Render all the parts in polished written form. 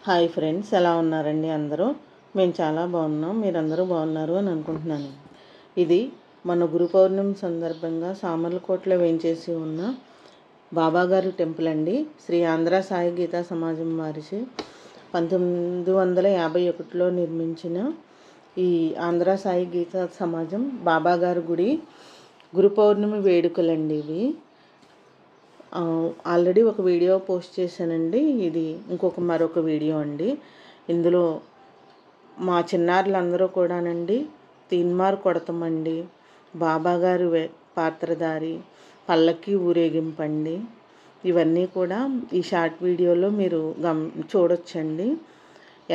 Hi friends, ఎలా ఉన్నారండి అందరూ? మేము చాలా బాగున్నాం. మీరందరూ బాగున్నారు అని అనుకుంటున్నాను. ఇది మన గురు పౌర్ణమి సందర్భంగా సామర్లకోటలో వేయించేసి ఉన్న బాబాగారు టెంపుల్ అండి. శ్రీ ఆంధ్ర సాయి గీతా సమాజం వారిచే 1951లో నిర్మించిన ఈ ఆంధ్ర సాయి గీతా సమాజం బాబాగారు గుడి గురు పౌర్ణమి వేడుకలండి ఇవి. ఆల్రెడీ ఒక వీడియో పోస్ట్ చేశానండి. ఇది మరొక వీడియో అండి. ఇందులో మా చిన్నారులందరూ కూడానండి తీన్మార్ కొడతామండి, బాబాగారు పాత్రధారి, పల్లకి ఊరేగింపండి, ఇవన్నీ కూడా ఈ షార్ట్ వీడియోలో మీరు చూడొచ్చండి.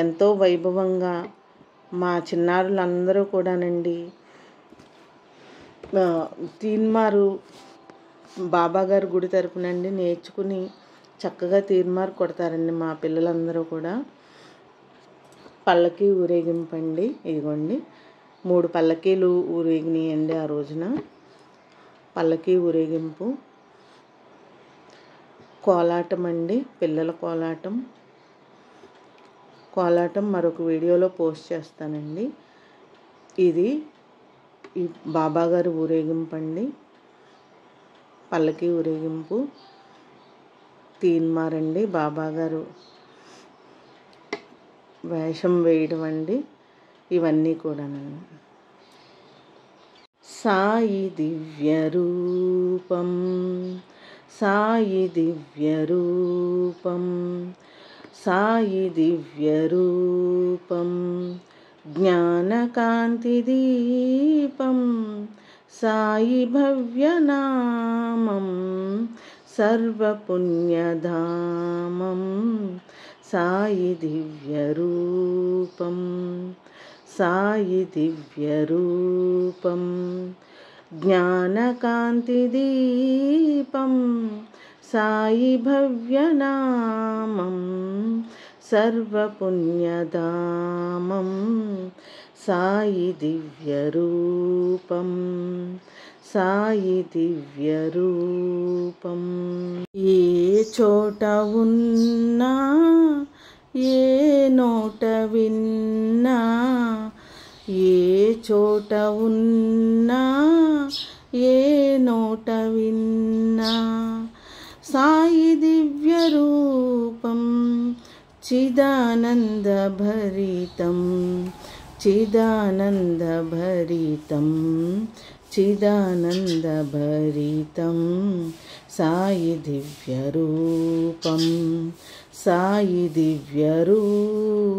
ఎంతో వైభవంగా మా చిన్నారులందరూ కూడానండి తీన్మారు బాబాగారు గుడి తరపునండి నేర్చుకుని చక్కగా తీన్మార్ కొడతారండి. మా పిల్లలందరూ కూడా పల్లకి ఊరేగింపండి. ఇదిగోండి 3 పల్లకీలు ఊరేగినాయండి ఆ రోజున. పల్లకి ఊరేగింపు, కోలాటం అండి, పిల్లల కోలాటం మరొక వీడియోలో పోస్ట్ చేస్తానండి. ఇది ఈ బాబాగారు ఊరేగింపండి, పల్లకి ఊరేగింపు, తీన్మారండి, బాబాగారు వేషం వేయడం అండి, ఇవన్నీ కూడానండి. సాయి దివ్య రూపం, సాయి దివ్య రూపం, సాయి దివ్య రూపం, జ్ఞానకాంతి దీపం, సాయి భవ్యనామం, సర్వపుణ్యధామం, సాయి దివ్య రూపం, సాయి దివ్య రూపం, జ్ఞానకాంతి దీపం, సాయి భవ్యనామం, సర్వపుణ్యధామం, సాయి దివ్య రూపం, సాయి దివ్య రూపం. ఏ చోట ఉన్నా, ఏ నోట విన్నా, ఏ చోట ఉన్నా, ఏ నోట విన్నా, సాయి దివ్య రూపం, చిదానందభరితం, చిదానందభరితం, చిదానందభరితం, సాయి దివ్య రూపం, సాయి దివ్య రూపం.